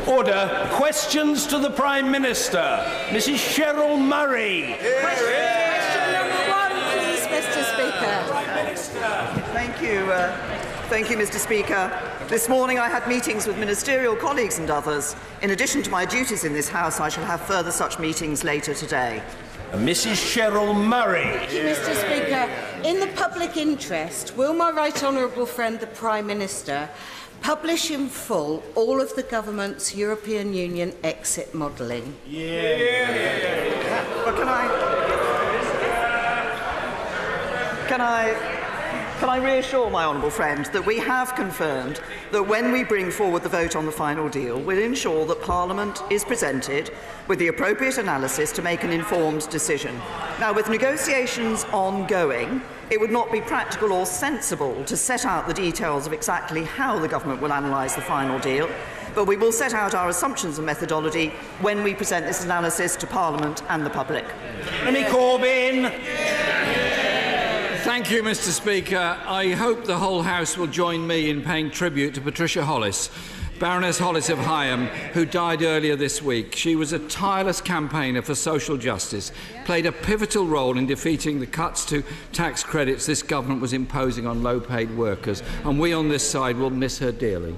Order. Questions to the Prime Minister. Mrs. Cheryl Murray. Question number 1, please, Mr. Speaker. Thank you, Mr. Speaker. This morning I had meetings with ministerial colleagues and others. In addition to my duties in this House, I shall have further such meetings later today. Mrs. Cheryl Murray. Thank you, Mr. Speaker. In the public interest, will my right honourable friend, the Prime Minister, publish in full all of the government's European Union exit modelling? But can I reassure my honourable friend that we have confirmed that when we bring forward the vote on the final deal, we'll ensure that Parliament is presented with the appropriate analysis to make an informed decision. Now, with negotiations ongoing, it would not be practical or sensible to set out the details of exactly how the government will analyse the final deal, but we will set out our assumptions and methodology when we present this analysis to Parliament and the public. Remy Corbyn. Thank you, Mr. Speaker. I hope the whole House will join me in paying tribute to Patricia Hollis, Baroness Hollis of Higham, who died earlier this week. She was a tireless campaigner for social justice, played a pivotal role in defeating the cuts to tax credits this government was imposing on low-paid workers, and we on this side will miss her dearly.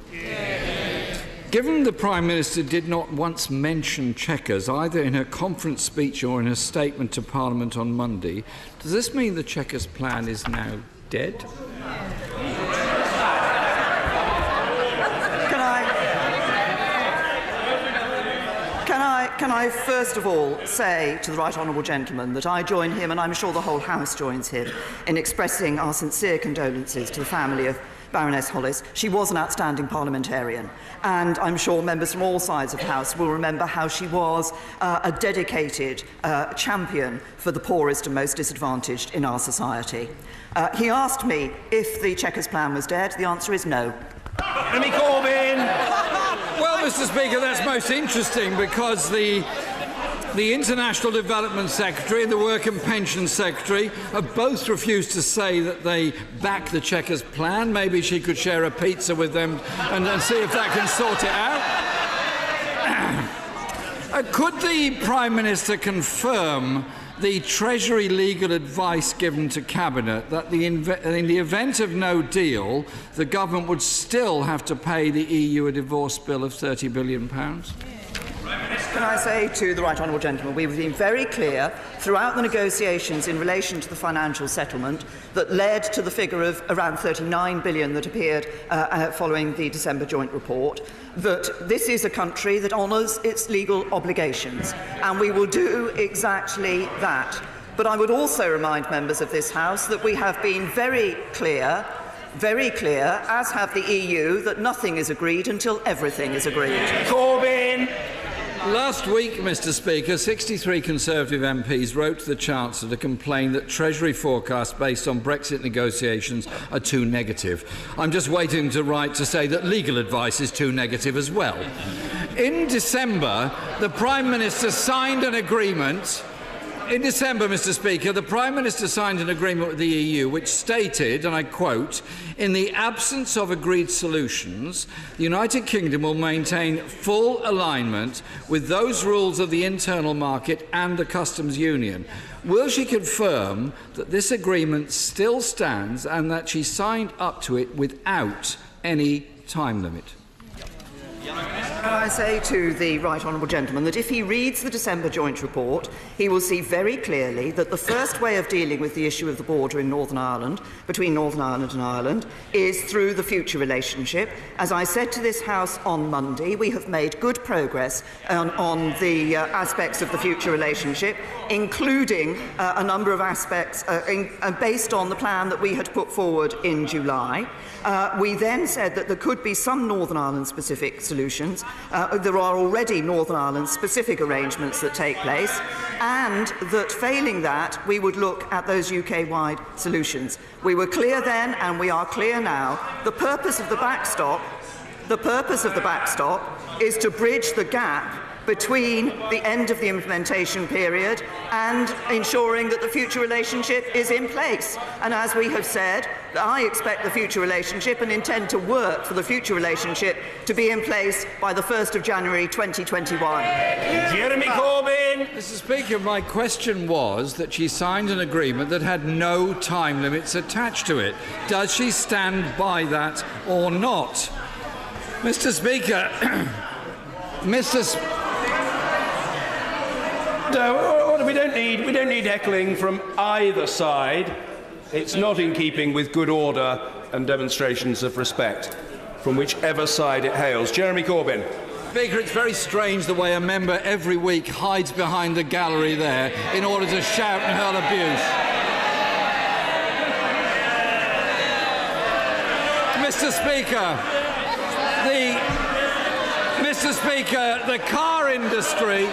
Given the Prime Minister did not once mention Chequers, either in her conference speech or in her statement to Parliament on Monday, does this mean the Chequers plan is now dead? Can I first of all say to the right honourable gentleman that I join him, and I'm sure the whole House joins him, in expressing our sincere condolences to the family of Baroness Hollis. She was an outstanding parliamentarian, and I'm sure members from all sides of the House will remember how she was a dedicated champion for the poorest and most disadvantaged in our society. He asked me if the Chequers plan was dead. The answer is no. Remy Corbyn. Well, Mr. Speaker, that's most interesting because the International Development Secretary and the Work and Pension Secretary have both refused to say that they back the Chequers plan. Maybe she could share a pizza with them and see if that can sort it out. Could the Prime Minister confirm the Treasury legal advice given to Cabinet that in the event of no deal, the government would still have to pay the EU a divorce bill of £30 billion? Can I say to the right honourable gentleman, we've been very clear throughout the negotiations in relation to the financial settlement that led to the figure of around £39 billion that appeared following the December joint report, that this is a country that honours its legal obligations, and we will do exactly that. But I would also remind members of this House that we have been very clear, as have the EU, that nothing is agreed until everything is agreed. Corbyn. Last week, Mr. Speaker, 63 Conservative MPs wrote to the Chancellor to complain that Treasury forecasts based on Brexit negotiations are too negative. I'm just waiting to write to say that legal advice is too negative as well. In December, the Prime Minister signed an agreement. In December, Mr. Speaker, the Prime Minister signed an agreement with the EU which stated, and I quote, "In the absence of agreed solutions, the United Kingdom will maintain full alignment with those rules of the internal market and the customs union." Will she confirm that this agreement still stands and that she signed up to it without any time limit? Can I say to the right honourable gentleman that if he reads the December joint report, he will see very clearly that the first way of dealing with the issue of the border in Northern Ireland, between Northern Ireland and Ireland, is through the future relationship. As I said to this House on Monday, we have made good progress on the aspects of the future relationship, including a number of aspects based on the plan that we had put forward in July. We then said that there could be some Northern Ireland-specific solutions. There are already Northern Ireland-specific arrangements that take place, and that failing that, we would look at those UK-wide solutions. We were clear then, and we are clear now. The purpose of the backstop is to bridge the gap between the end of the implementation period and ensuring that the future relationship is in place. And as we have said, I expect the future relationship and intend to work for the future relationship to be in place by the 1st of January 2021. Jeremy Corbyn. Mr. Speaker, my question was that she signed an agreement that had no time limits attached to it. Does she stand by that or not? Mr. Speaker, We don't need heckling from either side. It's not in keeping with good order and demonstrations of respect from whichever side it hails. Jeremy Corbyn. Speaker, it's very strange the way a member every week hides behind the gallery there in order to shout and hurl abuse. Mr. Speaker, the car industry...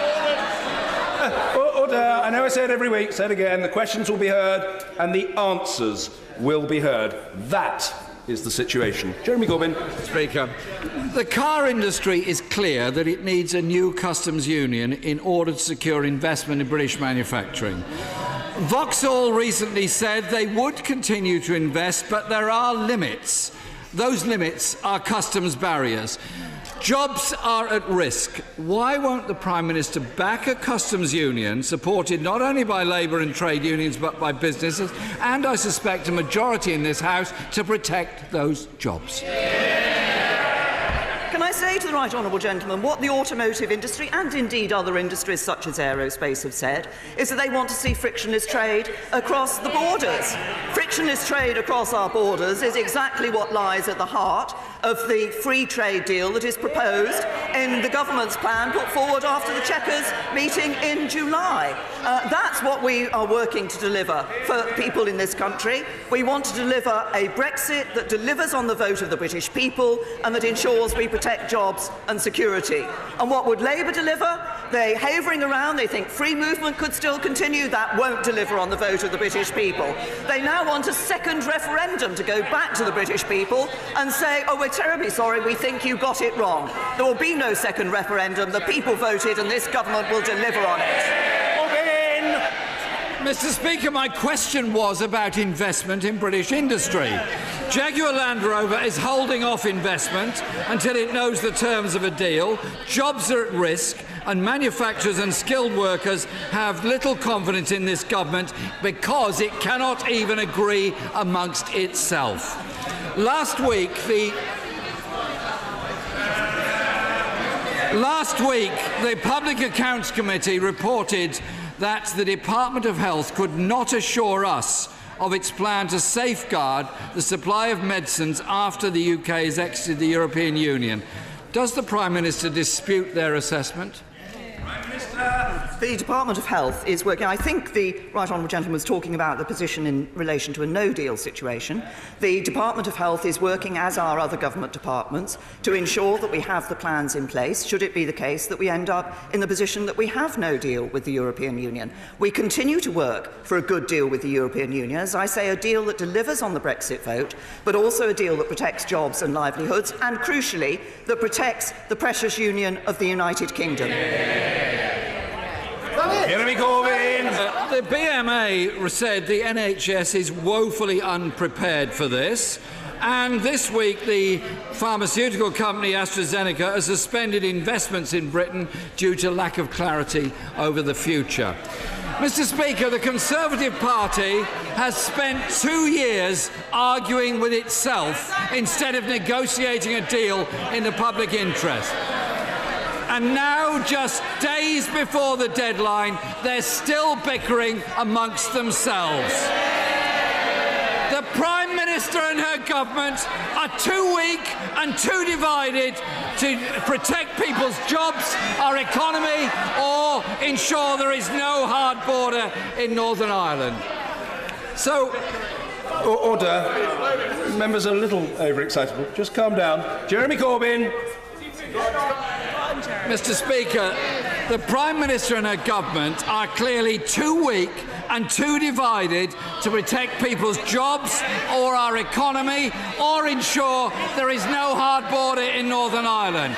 Order. I know I say it every week, say it again. The questions will be heard and the answers will be heard. That is the situation. Jeremy Corbyn. Speaker, the car industry is clear that it needs a new customs union in order to secure investment in British manufacturing. Vauxhall recently said they would continue to invest, but there are limits. Those limits are customs barriers. Jobs are at risk. Why won't the Prime Minister back a customs union supported not only by Labour and trade unions but by businesses and, I suspect, a majority in this House to protect those jobs? Can I say to the right honourable gentleman what the automotive industry and indeed other industries such as aerospace have said is that they want to see frictionless trade across the borders. Frictionless trade across our borders is exactly what lies at the heart of the free trade deal that is proposed in the government's plan put forward after the Chequers meeting in July. That's what we are working to deliver for people in this country. We want to deliver a Brexit that delivers on the vote of the British people and that ensures we protect jobs and security. And what would Labour deliver? They're havering around. They think free movement could still continue. That won't deliver on the vote of the British people. They now want a second referendum to go back to the British people and say, oh, we're terribly sorry, we think you got it wrong. There will be no second referendum. The people voted and this government will deliver on it. Mr. Speaker, my question was about investment in British industry. Jaguar Land Rover is holding off investment until it knows the terms of a deal. Jobs are at risk and manufacturers and skilled workers have little confidence in this government because it cannot even agree amongst itself. Last week, the Public Accounts Committee reported that the Department of Health could not assure us of its plan to safeguard the supply of medicines after the UK has exited the European Union. Does the Prime Minister dispute their assessment? The Department of Health is working. I think the right honourable gentleman was talking about the position in relation to a no-deal situation. The Department of Health is working, as are other government departments, to ensure that we have the plans in place, should it be the case that we end up in the position that we have no deal with the European Union. We continue to work for a good deal with the European Union, as I say, a deal that delivers on the Brexit vote, but also a deal that protects jobs and livelihoods, and crucially, that protects the precious union of the United Kingdom. Jeremy Corbyn. The BMA said the NHS is woefully unprepared for this. And this week, the pharmaceutical company AstraZeneca has suspended investments in Britain due to lack of clarity over the future. Mr. Speaker, the Conservative Party has spent 2 years arguing with itself instead of negotiating a deal in the public interest. And now, just days before the deadline, they're still bickering amongst themselves. The Prime Minister and her government are too weak and too divided to protect people's jobs, our economy, or ensure there is no hard border in Northern Ireland. So... Order. Members are a little overexcitable. Just calm down. Jeremy Corbyn. Mr. Speaker, the Prime Minister and her government are clearly too weak and too divided to protect people's jobs or our economy or ensure there is no hard border in Northern Ireland.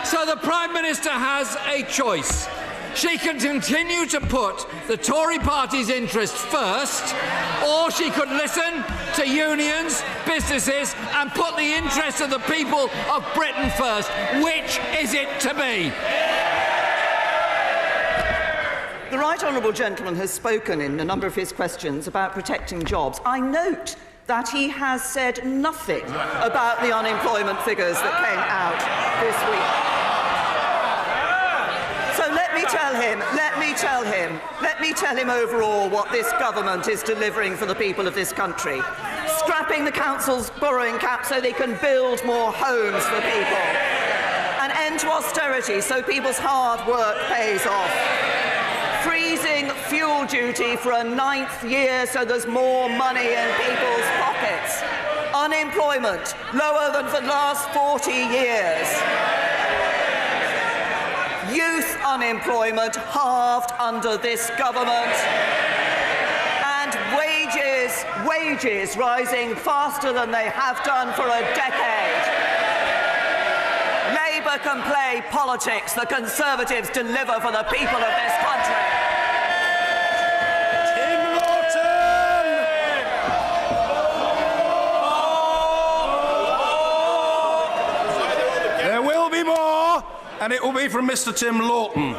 So the Prime Minister has a choice. She can continue to put the Tory party's interests first, or she could listen to unions, businesses, and put the interests of the people of Britain first. Which is it to be? The right honourable gentleman has spoken in a number of his questions about protecting jobs. I note that he has said nothing about the unemployment figures that came out this week. So let me tell him overall what this government is delivering for the people of this country. Scrapping the council's borrowing cap so they can build more homes for people. An end to austerity so people's hard work pays off. Freezing fuel duty for a 9th year so there's more money in people's pockets. Unemployment lower than for the last 40 years. Youth unemployment halved under this government. And wages rising faster than they have done for a decade. Labour can play politics, the Conservatives deliver for the people of this country. Tim Lawton! There will be more, and it will be from Mr. Tim Lawton.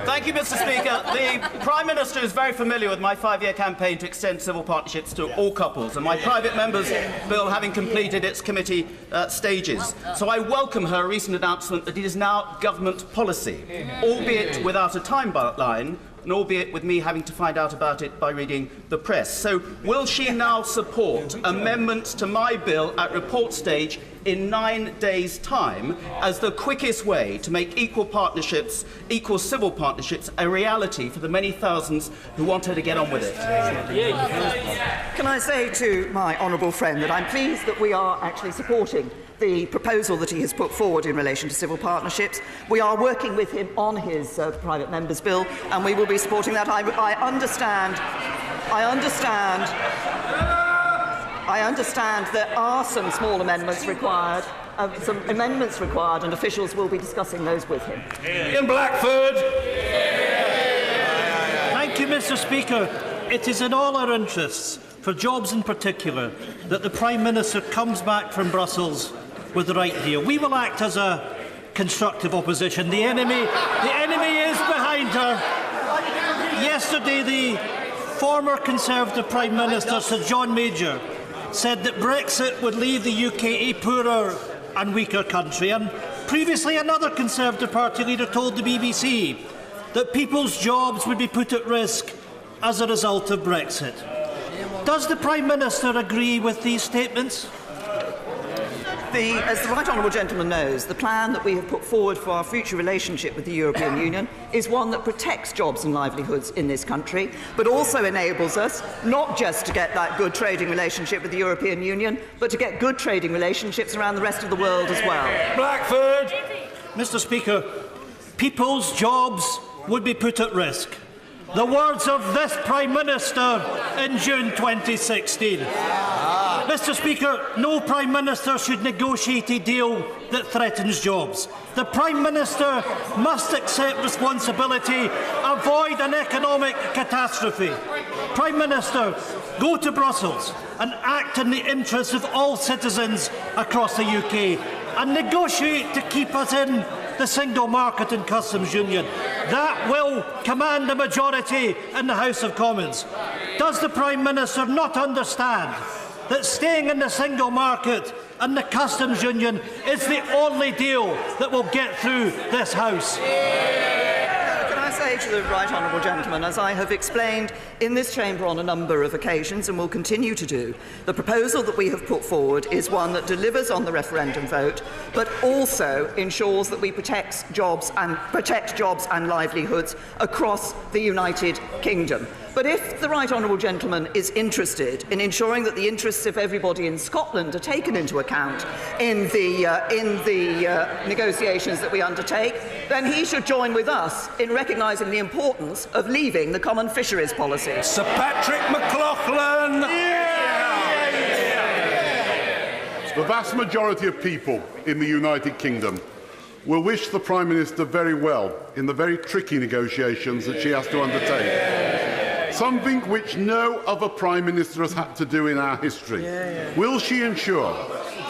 Thank you, Mr. Speaker. The Prime Minister is very familiar with my 5-year campaign to extend civil partnerships to all couples, and my private member's bill having completed its committee stages. So I welcome her recent announcement that it is now government policy, albeit without a timeline, and albeit with me having to find out about it by reading the press. So will she now support amendments to my bill at report stage in 9 days' time as the quickest way to make equal partnerships, equal civil partnerships, a reality for the many thousands who want her to get on with it? Can I say to my honourable friend that I'm pleased that we are actually supporting the proposal that he has put forward in relation to civil partnerships. We are working with him on his private member's bill, and we will be supporting that. I understand there are some small amendments required, and officials will be discussing those with him. Ian Blackford. Thank you, Mr. Speaker. It is in all our interests, for jobs in particular, that the Prime Minister comes back from Brussels with the right deal. We will act as a constructive opposition. The enemy is behind her. Yesterday, the former Conservative Prime Minister, Sir John Major, said that Brexit would leave the UK a poorer and weaker country. And previously, another Conservative Party leader told the BBC that people's jobs would be put at risk as a result of Brexit. Does the Prime Minister agree with these statements? As the right honourable gentleman knows, the plan that we have put forward for our future relationship with the European Union is one that protects jobs and livelihoods in this country, but also enables us not just to get that good trading relationship with the European Union, but to get good trading relationships around the rest of the world as well. Blackford. Mr. Speaker, people's jobs would be put at risk. The words of this Prime Minister in June 2016. Mr. Speaker, no Prime Minister should negotiate a deal that threatens jobs. The Prime Minister must accept responsibility, avoid an economic catastrophe. Prime Minister, go to Brussels and act in the interests of all citizens across the UK and negotiate to keep us in the single market and customs union. That will command a majority in the House of Commons. Does the Prime Minister not understand that staying in the single market and the customs union is the only deal that will get through this House? Can I say to the right honourable gentleman, as I have explained in this chamber on a number of occasions and will continue to do, the proposal that we have put forward is one that delivers on the referendum vote, but also ensures that we protect jobs and livelihoods across the United Kingdom. But if the right honourable gentleman is interested in ensuring that the interests of everybody in Scotland are taken into account in the negotiations that we undertake, then he should join with us in recognising the importance of leaving the common fisheries policy. Sir Patrick McLaughlin. The vast majority of people in the United Kingdom will wish the Prime Minister very well in the very tricky negotiations that she has to undertake. Something which no other Prime Minister has had to do in our history. Will she ensure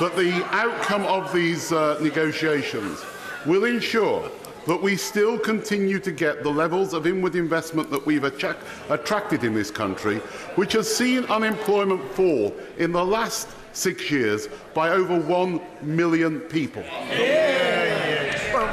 that the outcome of these negotiations will ensure that we still continue to get the levels of inward investment that we've attracted in this country, which has seen unemployment fall in the last 6 years by over 1 million people? Well,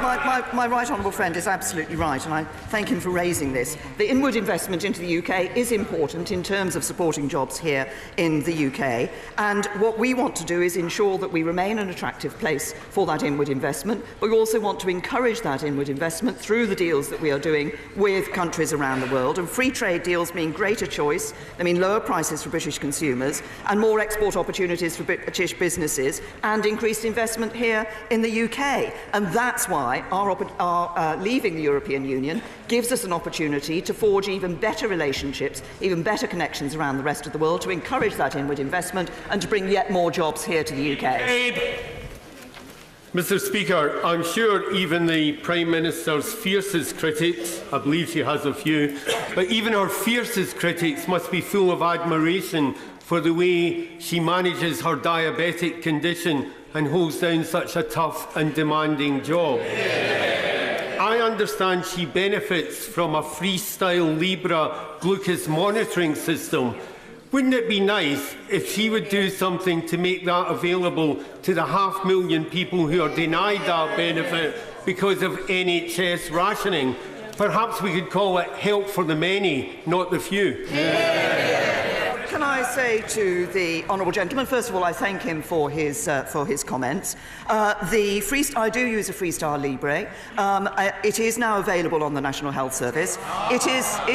my right honourable friend is absolutely right, and I thank him for raising this. The inward investment into the UK is important in terms of supporting jobs here in the UK, and what we want to do is ensure that we remain an attractive place for that inward investment, but we also want to encourage that inward investment through the deals that we are doing with countries around the world, and free trade deals mean greater choice, they mean lower prices for British consumers, and more export opportunities for British businesses, and increased investment here in the UK. And that's why our leaving the European Union gives us an opportunity to forge even better relationships, even better connections around the rest of the world, to encourage that inward investment and to bring yet more jobs here to the UK. Mr. Speaker, I'm sure even the Prime Minister's fiercest critics, I believe she has a few, but even her fiercest critics must be full of admiration for the way she manages her diabetic condition and holds down such a tough and demanding job. I understand she benefits from a Freestyle Libre glucose monitoring system. Wouldn't it be nice if she would do something to make that available to the 500,000 people who are denied that benefit because of NHS rationing? Perhaps we could call it help for the many, not the few. Can I say to the honourable gentleman, first of all, I thank him for his comments. I do use a Freestyle Libre. It is now available on the National Health Service. It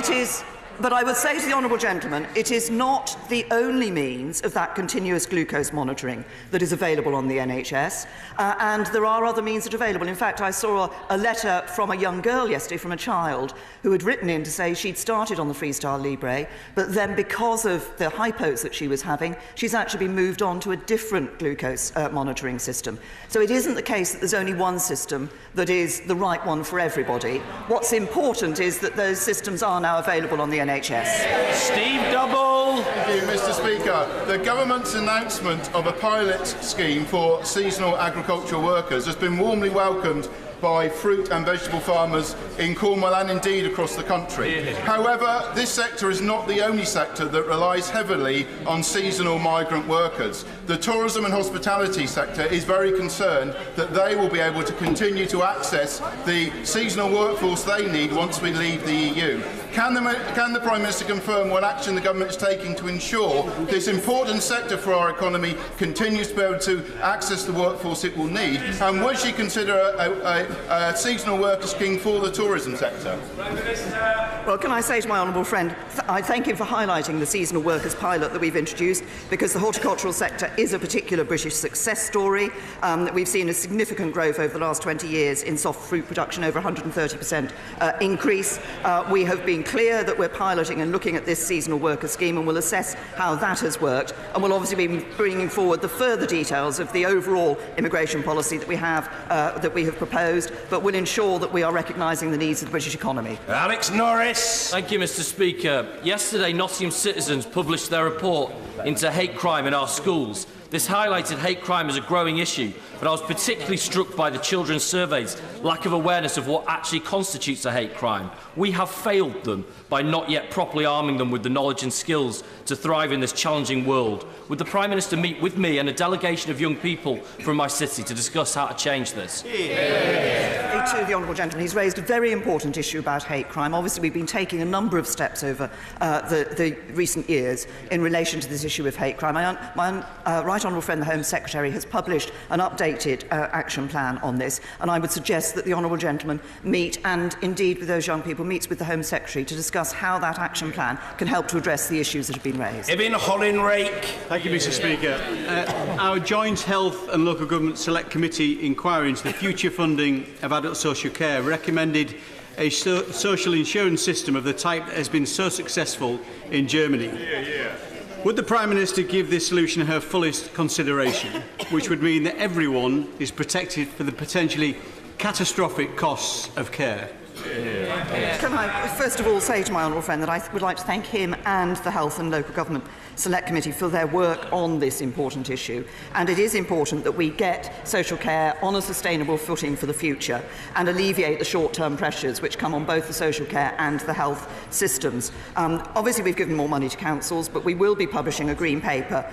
is. But I would say to the honourable gentleman, it is not the only means of that continuous glucose monitoring that is available on the NHS, and there are other means that are available. In fact, I saw a letter from a young girl yesterday, from a child, who had written in to say she'd started on the Freestyle Libre, but then because of the hypos that she was having, she's actually been moved on to a different glucose monitoring system. So it isn't the case that there's only one system that is the right one for everybody. What's important is that those systems are now available on the NHS. Steve Double. Thank you, Mr. Speaker. The government's announcement of a pilot scheme for seasonal agricultural workers has been warmly welcomed by fruit and vegetable farmers in Cornwall and indeed across the country. However, this sector is not the only sector that relies heavily on seasonal migrant workers. The tourism and hospitality sector is very concerned that they will be able to continue to access the seasonal workforce they need once we leave the EU. Can the Prime Minister confirm what action the government is taking to ensure this important sector for our economy continues to be able to access the workforce it will need? And would she consider a seasonal worker scheme for the tourism sector? Well, can I say to my honourable friend, I thank him for highlighting the seasonal workers pilot that we've introduced, because the horticultural sector is a particular British success story. We've seen a significant growth over the last 20 years in soft fruit production, over 130% increase. We have been clear that we're piloting and looking at this seasonal worker scheme, and we'll assess how that has worked, and we'll obviously be bringing forward the further details of the overall immigration policy that we have proposed, but will ensure that we are recognising the needs of the British economy. Alex Norris. Thank you, Mr. Speaker. Yesterday, Nottingham citizens published their report into hate crime in our schools. This highlighted hate crime as a growing issue, but I was particularly struck by the children's surveys' lack of awareness of what actually constitutes a hate crime. We have failed them by not yet properly arming them with the knowledge and skills to thrive in this challenging world. Would the Prime Minister meet with me and a delegation of young people from my city to discuss how to change this? To the honourable gentleman, he's raised a very important issue about hate crime. Obviously, we've been taking a number of steps over the recent years in relation to this issue of hate crime. My right honourable friend, the Home Secretary, has published an updated action plan on this, and I would suggest that the honourable gentleman meet, and indeed with those young people, meets with the Home Secretary to discuss how that action plan can help to address the issues that have been raised. Ibn Holinrake. Thank you, Mr. Speaker. Our Joint Health and Local Government Select Committee inquiry into the future funding of adult social care recommended a social insurance system of the type that has been so successful in Germany. Would the Prime Minister give this solution her fullest consideration, which would mean that everyone is protected for the potentially catastrophic costs of care. Can I first of all say to my honourable friend that I would like to thank him and the Health and Local Government Select Committee for their work on this important issue. And it is important that we get social care on a sustainable footing for the future and alleviate the short-term pressures which come on both the social care and the health systems. Obviously, we've given more money to councils, but we will be publishing a green paper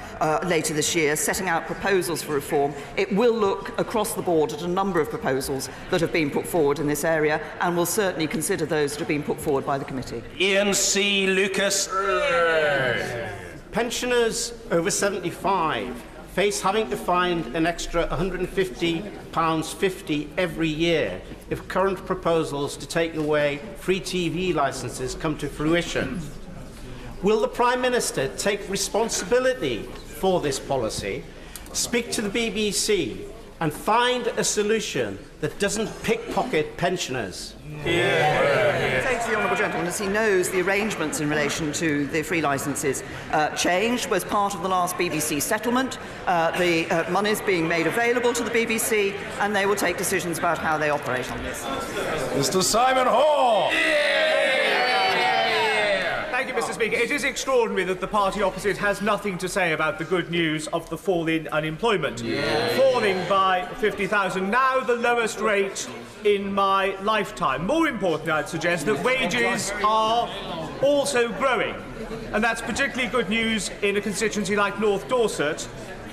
later this year setting out proposals for reform. It will look across the board at a number of proposals that have been put forward in this area, and will certainly consider those that have been put forward by the committee. Ian C. Lucas. Pensioners over 75 face having to find an extra £150.50 every year if current proposals to take away free TV licences come to fruition. Will the Prime Minister take responsibility for this policy, speak to the BBC and find a solution that doesn't pickpocket pensioners? Thanks to the honourable gentleman, as he knows, the arrangements in relation to the free licences changed was part of the last BBC settlement. The money is being made available to the BBC, and they will take decisions about how they operate on this. Mr. Simon Hall. Thank you, Mr. Speaker. It is extraordinary that the party opposite has nothing to say about the good news of the fall in unemployment. Falling by 50,000, now the lowest rate in my lifetime. More importantly, I'd suggest that wages are also growing. And that's particularly good news in a constituency like North Dorset,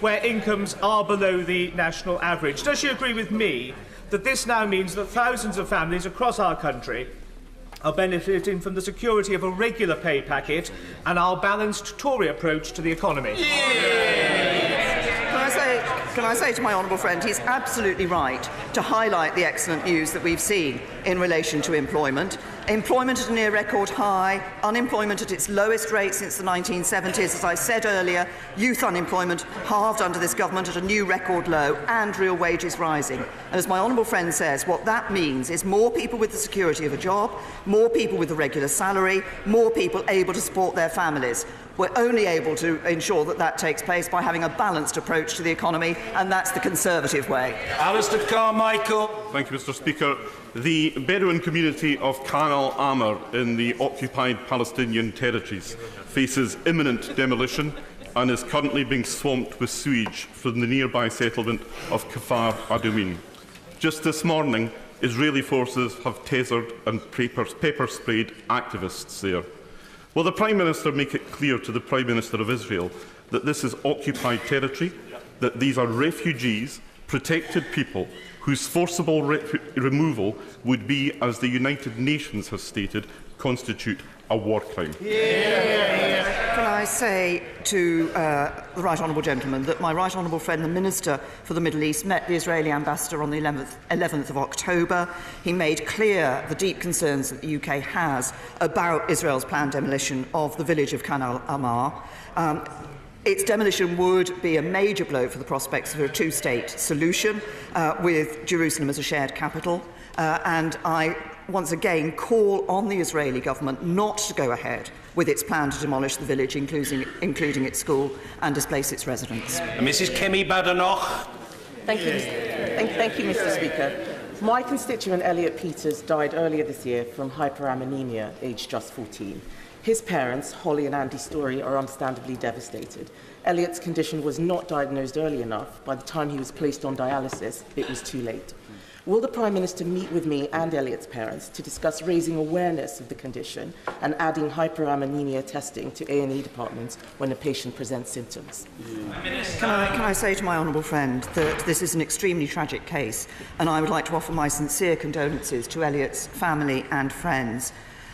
where incomes are below the national average. Does she agree with me that this now means that thousands of families across our country are benefiting from the security of a regular pay packet and our balanced Tory approach to the economy? Can I say to my honourable friend, he's absolutely right to highlight the excellent news that we've seen in relation to employment. Employment at a near record high, unemployment at its lowest rate since the 1970s. As I said earlier, youth unemployment halved under this government at a new record low, and real wages rising. And as my honourable friend says, what that means is more people with the security of a job, more people with a regular salary, more people able to support their families. We're only able to ensure that that takes place by having a balanced approach to the economy, and that's the Conservative way. Alistair Carmichael. Thank you, Mr. Speaker. The Bedouin community of Khan al-Amr in the occupied Palestinian territories faces imminent demolition and is currently being swamped with sewage from the nearby settlement of Kfar Adumim. Just this morning, Israeli forces have tasered and pepper-sprayed activists there. Will the Prime Minister make it clear to the Prime Minister of Israel that this is occupied territory, that these are refugees, protected people, whose forcible removal would be, as the United Nations has stated, constitute a war crime? Can I say to the right honourable gentleman that my right honourable friend, the Minister for the Middle East, met the Israeli ambassador on the 11th of October. He made clear the deep concerns that the UK has about Israel's planned demolition of the village of Khan al-Amr. Its demolition would be a major blow for the prospects of a two-state solution with Jerusalem as a shared capital. And I once again call on the Israeli government not to go ahead with its plan to demolish the village, including its school, and displace its residents. Mrs. Kemi Badenoch. Thank you, Mr. Speaker. My constituent Elliot Peters died earlier this year from hyperammonemia, aged just 14. His parents, Holly and Andy Story, are understandably devastated. Elliot's condition was not diagnosed early enough. By the time he was placed on dialysis, it was too late. Will the Prime Minister meet with me and Elliot's parents to discuss raising awareness of the condition and adding hyperammonemia testing to A&E departments when a patient presents symptoms? Can I say to my honourable friend that this is an extremely tragic case, and I would like to offer my sincere condolences to Elliot's family and friends.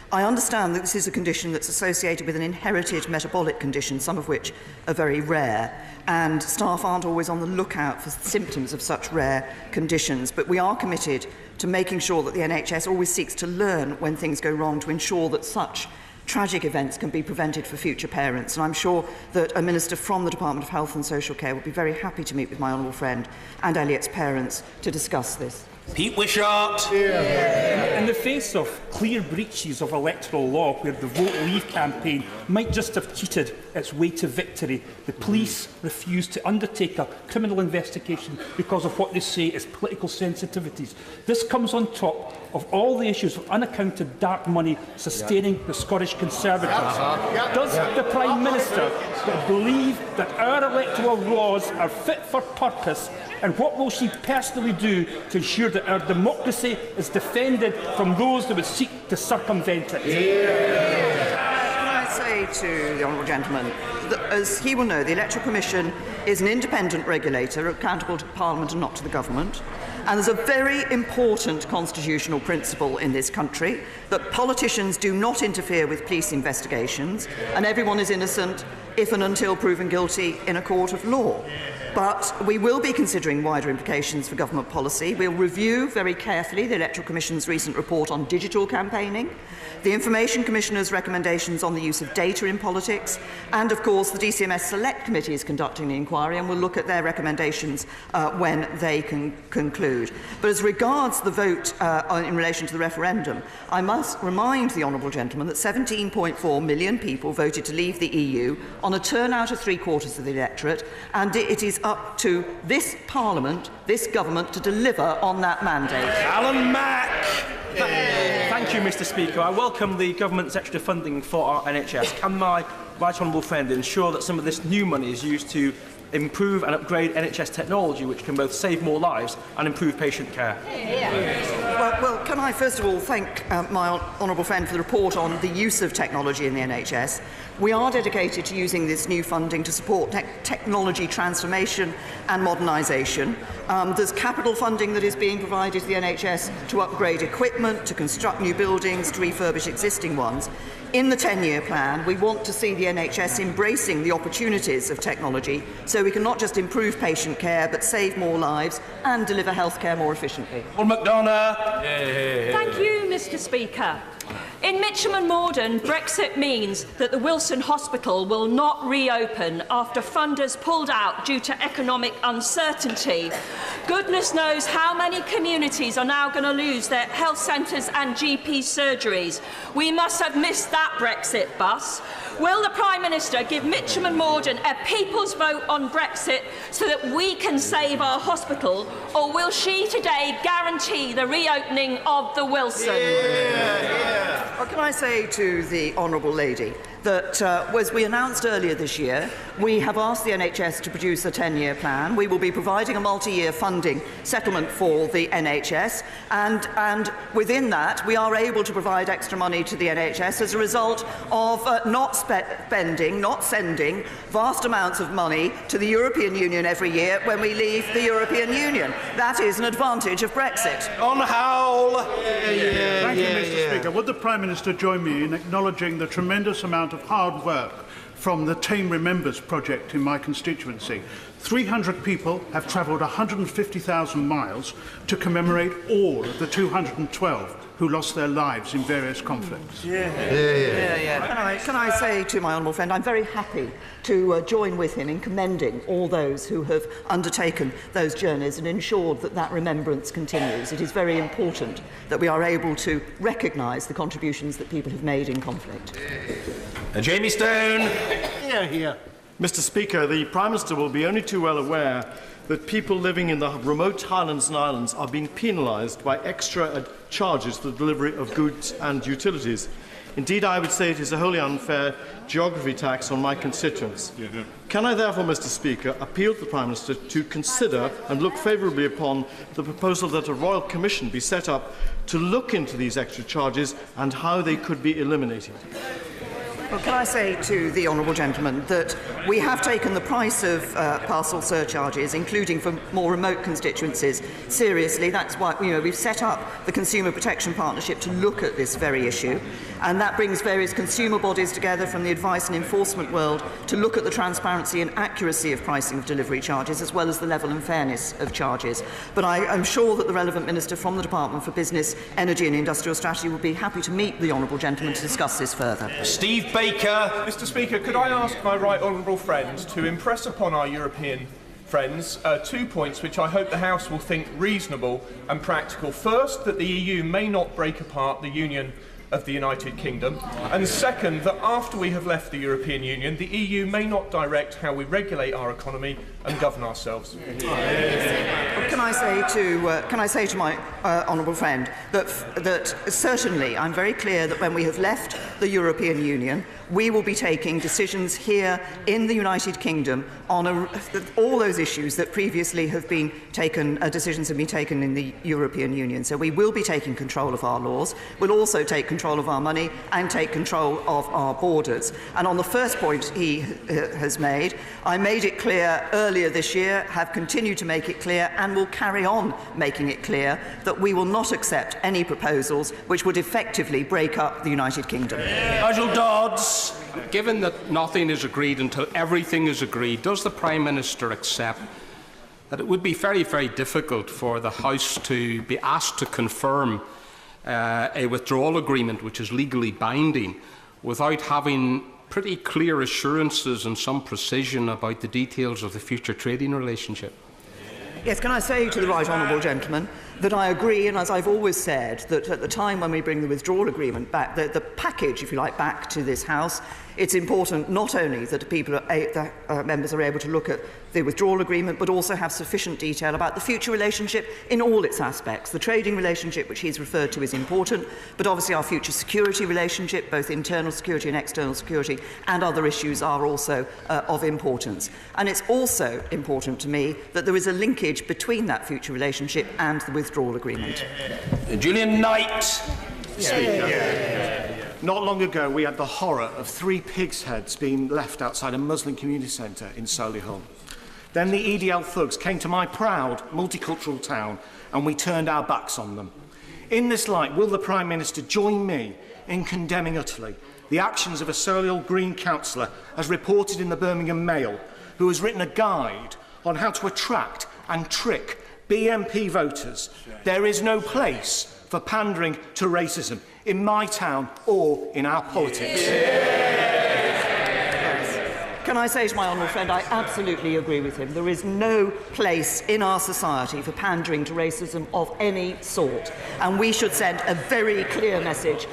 I understand that this is a condition that's associated with an inherited metabolic condition, some of which are very rare, and staff aren't always on the lookout for symptoms of such rare conditions. But we are committed to making sure that the NHS always seeks to learn when things go wrong to ensure that such tragic events can be prevented for future parents. And I'm sure that a minister from the Department of Health and Social Care would be very happy to meet with my honourable friend and Elliot's parents to discuss this. Pete Wishart. In the face of clear breaches of electoral law where the Vote Leave campaign might just have cheated its way to victory, the police refuse to undertake a criminal investigation because of what they say is political sensitivities. This comes on top of all the issues of unaccounted dark money sustaining the Scottish Conservatives. Does the Prime Minister believe that our electoral laws are fit for purpose, and what will she personally do to ensure that our democracy is defended from those that would seek to circumvent it? Can I say to the honourable gentleman that, as he will know, the Electoral Commission is an independent regulator accountable to Parliament and not to the government. And there's a very important constitutional principle in this country that politicians do not interfere with police investigations, and everyone is innocent if and until proven guilty in a court of law. But we will be considering wider implications for government policy. We'll review very carefully the Electoral Commission's recent report on digital campaigning, the Information Commissioner's recommendations on the use of data in politics, and of course the DCMS Select Committee is conducting the inquiry and will look at their recommendations when they can conclude. But as regards the vote in relation to the referendum, I must remind the honourable gentleman that 17.4 million people voted to leave the EU on a turnout of 3/4 of the electorate, and it is up to this Parliament, this government, to deliver on that mandate. Alan Mack! Thank you, Mr. Speaker. I welcome the government's extra funding for our NHS. Can my right honourable friend ensure that some of this new money is used to improve and upgrade NHS technology, which can both save more lives and improve patient care? Well, can I first of all thank my honourable friend for the report on the use of technology in the NHS. We are dedicated to using this new funding to support technology transformation and modernisation. There's capital funding that is being provided to the NHS to upgrade equipment, to construct new buildings, to refurbish existing ones. In the 10-year plan, we want to see the NHS embracing the opportunities of technology so we can not just improve patient care but save more lives and deliver healthcare more efficiently. Paul McDonough. Thank you, Mr. Speaker. In Mitcham and Morden, Brexit means that the Wilson Hospital will not reopen after funders pulled out due to economic uncertainty. Goodness knows how many communities are now going to lose their health centres and GP surgeries. We must have missed that Brexit bus. Will the Prime Minister give Mitcham and Morden a people's vote on Brexit so that we can save our hospital, or will she today guarantee the reopening of the Wilson? Well, can I say to the honourable lady that, as we announced earlier this year, we have asked the NHS to produce a 10-year plan. We will be providing a multi-year funding settlement for the NHS, and within that we are able to provide extra money to the NHS as a result of not sending vast amounts of money to the European Union every year when we leave the European Union. That is an advantage of Brexit. On Howell. Thank you, Mr. Speaker. Would the Prime Minister join me in acknowledging the tremendous amount of hard work from the Tame Remembers project in my constituency? 300 people have travelled 150,000 miles to commemorate all of the 212 who lost their lives in various conflicts. Can I say to my honourable friend, I'm very happy to join with him in commending all those who have undertaken those journeys and ensured that that remembrance continues. It is very important that we are able to recognise the contributions that people have made in conflict. Jamie Stone. Here. Mr. Speaker, the Prime Minister will be only too well aware that people living in the remote Highlands and Islands are being penalised by extra charges for the delivery of goods and utilities. Indeed, I would say it is a wholly unfair geography tax on my constituents. Can I therefore, Mr. Speaker, appeal to the Prime Minister to consider and look favourably upon the proposal that a Royal Commission be set up to look into these extra charges and how they could be eliminated? Well, can I say to the honourable gentleman that we have taken the price of parcel surcharges, including for more remote constituencies, seriously. That's why we've set up the Consumer Protection Partnership to look at this very issue, and that brings various consumer bodies together from the advice and enforcement world to look at the transparency and accuracy of pricing of delivery charges, as well as the level and fairness of charges. But I am sure that the relevant Minister from the Department for Business, Energy and Industrial Strategy will be happy to meet the honourable gentleman to discuss this further. Steve Baker. Mr. Speaker, could I ask my right honourable friend to impress upon our European friends, 2 points which I hope the House will think reasonable and practical. First, that the EU may not break apart the Union of the United Kingdom, and second, that after we have left the European Union, the EU may not direct how we regulate our economy and govern ourselves. Can I say to my honourable friend that certainly I'm very clear that when we have left the European Union, we will be taking decisions here in the United Kingdom on all those issues that previously have been taken, decisions have been taken in the European Union. So we will be taking control of our laws, we'll also take control of our money and take control of our borders. And on the first point he has made, I made it clear earlier this year, have continued to make it clear and will carry on making it clear that we will not accept any proposals which would effectively break up the United Kingdom. Nigel Dodds. Given that nothing is agreed until everything is agreed, does the Prime Minister accept that it would be very, very difficult for the House to be asked to confirm a withdrawal agreement which is legally binding without having pretty clear assurances and some precision about the details of the future trading relationship? Yes, can I say to the right honourable gentleman that I agree, and as I've always said, that at the time when we bring the withdrawal agreement back, the package, if you like, back to this House, it's important not only that members are able to look at the withdrawal agreement, but also have sufficient detail about the future relationship in all its aspects. The trading relationship, which he's referred to, is important, but obviously our future security relationship, both internal security and external security, and other issues are also of importance. And it's also important to me that there is a linkage between that future relationship and the withdrawal agreement. Julian Knight. Speaker. Not long ago, we had the horror of 3 pigs' heads being left outside a Muslim community centre in Solihull. Then the EDL thugs came to my proud multicultural town and we turned our backs on them. In this light, will the Prime Minister join me in condemning utterly the actions of a Solihull Green councillor, as reported in the Birmingham Mail, who has written a guide on how to attract and trick BNP voters? There is no place for pandering to racism in my town or in our politics. Can I say to my honourable friend, I absolutely agree with him. There is no place in our society for pandering to racism of any sort. And we should send a very clear message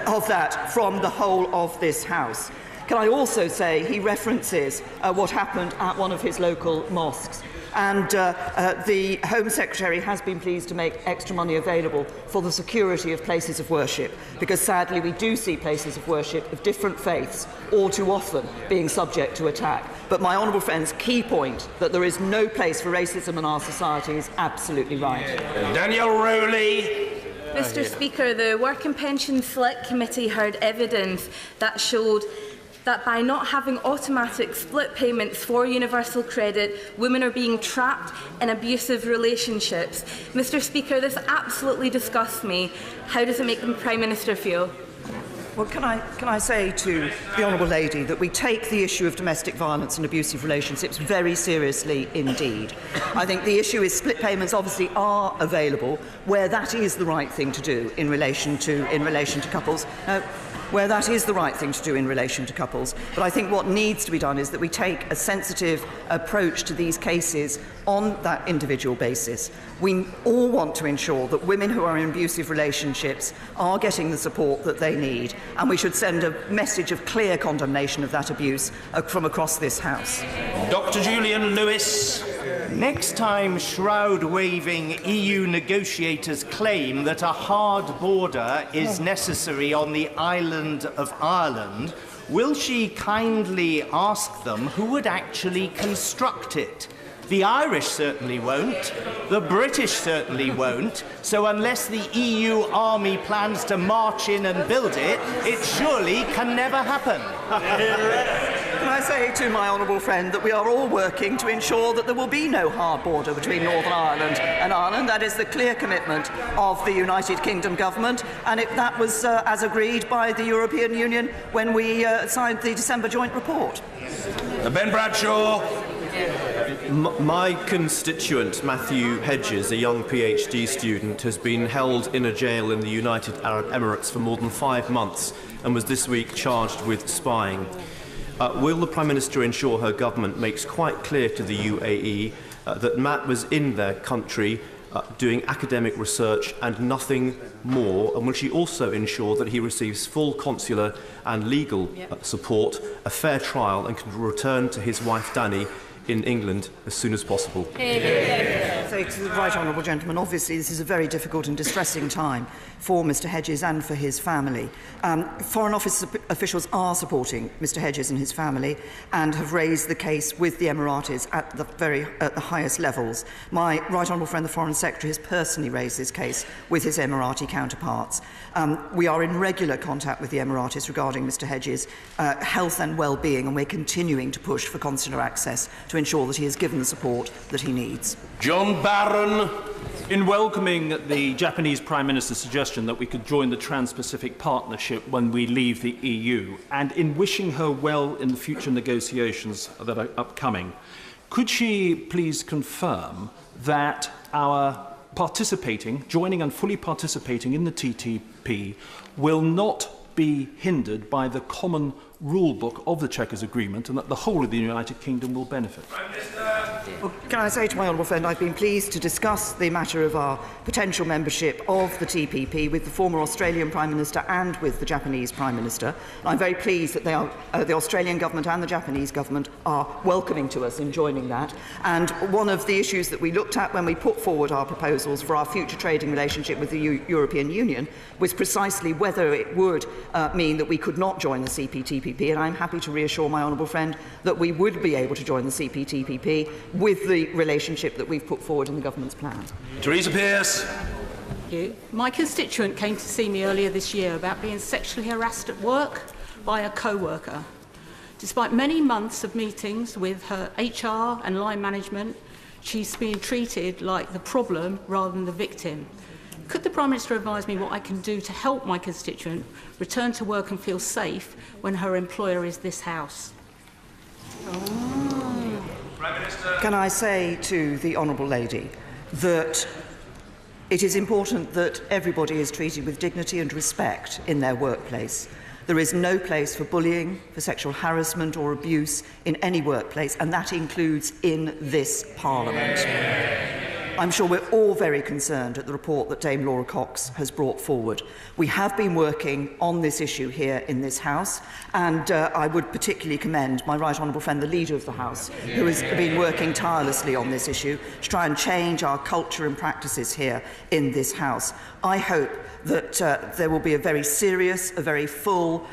of that from the whole of this House. Can I also say he references what happened at one of his local mosques. And the Home Secretary has been pleased to make extra money available for the security of places of worship, because sadly we do see places of worship of different faiths all too often being subject to attack. But my honourable friend's key point that there is no place for racism in our society is absolutely right. Danielle Rowley. Mr. Speaker, the Work and Pension Select Committee heard evidence that showed that by not having automatic split payments for universal credit, women are being trapped in abusive relationships. Mr. Speaker, this absolutely disgusts me. How does it make the Prime Minister feel? Well, can I say to the honourable lady that we take the issue of domestic violence and abusive relationships very seriously indeed. I think the issue is split payments obviously are available where that is the right thing to do in relation to couples. Where that is the right thing to do in relation to couples. But I think what needs to be done is that we take a sensitive approach to these cases on that individual basis. We all want to ensure that women who are in abusive relationships are getting the support that they need, and we should send a message of clear condemnation of that abuse from across this House. Dr. Julian Lewis. Next time shroud-waving EU negotiators claim that a hard border is necessary on the island of Ireland, will she kindly ask them who would actually construct it? The Irish certainly won't. The British certainly won't. So unless the EU army plans to march in and build it, it surely can never happen. Can I say to my honourable friend that we are all working to ensure that there will be no hard border between Northern Ireland and Ireland. That is the clear commitment of the United Kingdom government, and that was as agreed by the European Union when we signed the December joint report. Ben Bradshaw. My constituent, Matthew Hedges, a young PhD student, has been held in a jail in the United Arab Emirates for more than 5 months and was this week charged with spying. Will the Prime Minister ensure her government makes quite clear to the UAE that Matt was in their country doing academic research and nothing more? And will she also ensure that he receives full consular and legal support, a fair trial, and can return to his wife Danny in England as soon as possible? So, to the right honourable gentleman, obviously this is a very difficult and distressing time for Mr Hedges and for his family. Foreign Office officials are supporting Mr Hedges and his family and have raised the case with the Emiratis at the highest levels. My right honourable friend, the Foreign Secretary, has personally raised this case with his Emirati counterparts. We are in regular contact with the Emiratis regarding Mr Hedges' health and well-being, and we're continuing to push for consular access to ensure that he is given the support that he needs. John Barron. In welcoming the Japanese Prime Minister's suggestion that we could join the Trans-Pacific Partnership when we leave the EU, and in wishing her well in the future negotiations that are upcoming, could she please confirm that our joining and fully participating in the TTP will not be hindered by the common rule book of the Chequers Agreement, and that the whole of the United Kingdom will benefit? Well, can I say to my honourable friend, I've been pleased to discuss the matter of our potential membership of the TPP with the former Australian Prime Minister and with the Japanese Prime Minister. I'm very pleased that the Australian government and the Japanese government are welcoming to us in joining that. And one of the issues that we looked at when we put forward our proposals for our future trading relationship with the European Union was precisely whether it would mean that we could not join the CPTPP, and I'm happy to reassure my honourable friend that we would be able to join the CPTPP with the relationship that we've put forward in the government's plan. Teresa Pearce. Thank you. My constituent came to see me earlier this year about being sexually harassed at work by a co-worker. Despite many months of meetings with her HR and line management, she's being treated like the problem rather than the victim. Could the Prime Minister advise me what I can do to help my constituent return to work and feel safe when her employer is this House? Can I say to the honourable lady that it is important that everybody is treated with dignity and respect in their workplace. There is no place for bullying, for sexual harassment or abuse in any workplace, and that includes in this Parliament. I'm sure we're all very concerned at the report that Dame Laura Cox has brought forward. We have been working on this issue here in this House, and I would particularly commend my right honourable friend, the Leader of the House, who has been working tirelessly on this issue to try and change our culture and practices here in this House. I hope that there will be a very serious, a very full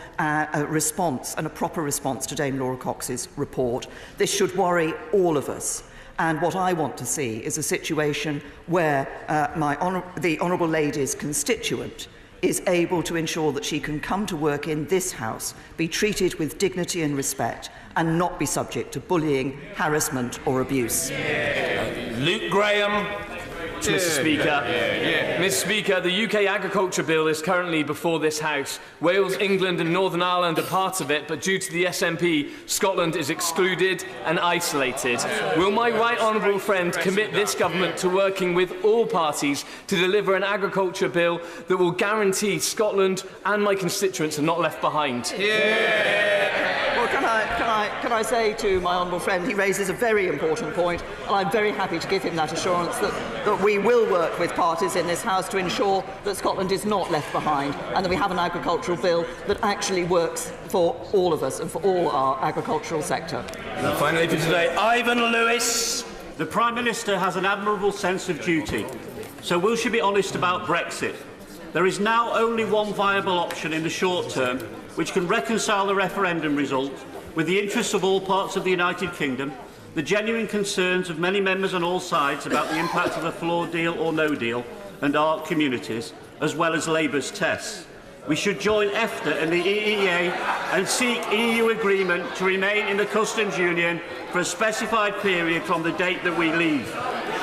response and a proper response to Dame Laura Cox's report. This should worry all of us. And what I want to see is a situation where the Honourable Lady's constituent is able to ensure that she can come to work in this House, be treated with dignity and respect, and not be subject to bullying, harassment or abuse. Luke Graham. Mr. Speaker. Mr. Speaker, the UK Agriculture Bill is currently before this House. Wales, England and Northern Ireland are part of it, but due to the SNP, Scotland is excluded and isolated. Will my right honourable friend commit this government to working with all parties to deliver an agriculture bill that will guarantee Scotland and my constituents are not left behind? Well, can I say to my honourable friend, he raises a very important point, and I'm very happy to give him that assurance that we will work with parties in this House to ensure that Scotland is not left behind, and that we have an agricultural bill that actually works for all of us and for all our agricultural sector. And finally for today, Ivan Lewis. The Prime Minister has an admirable sense of duty, so will she be honest about Brexit? There is now only one viable option in the short term which can reconcile the referendum result with the interests of all parts of the United Kingdom, the genuine concerns of many members on all sides about the impact of a flawed deal or no deal, and our communities, as well as Labour's tests. We should join EFTA and the EEA and seek EU agreement to remain in the customs union for a specified period from the date that we leave,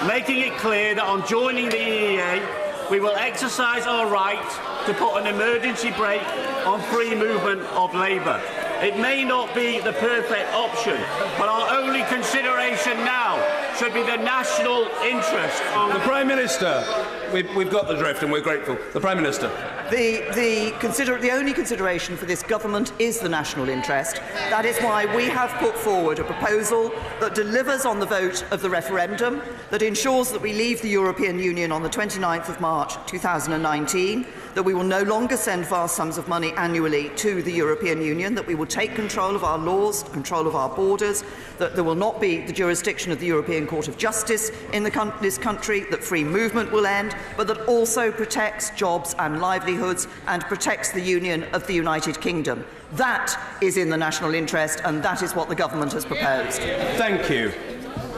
making it clear that on joining the EEA, we will exercise our right to put an emergency brake on free movement of labour. It may not be the perfect option, but our only consideration now should be the national interest. The Prime Minister. we've got the drift and we're grateful. The Prime Minister. The only consideration for this government is the national interest. That is why we have put forward a proposal that delivers on the vote of the referendum, that ensures that we leave the European Union on the 29th of March 2019, that we will no longer send vast sums of money annually to the European Union, that we will take control of our laws, control of our borders, that there will not be the jurisdiction of the European Court of Justice in this country, that free movement will end, but that also protects jobs and livelihoods and protects the union of the United Kingdom. That is in the national interest, and that is what the government has proposed. Thank you.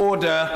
Order.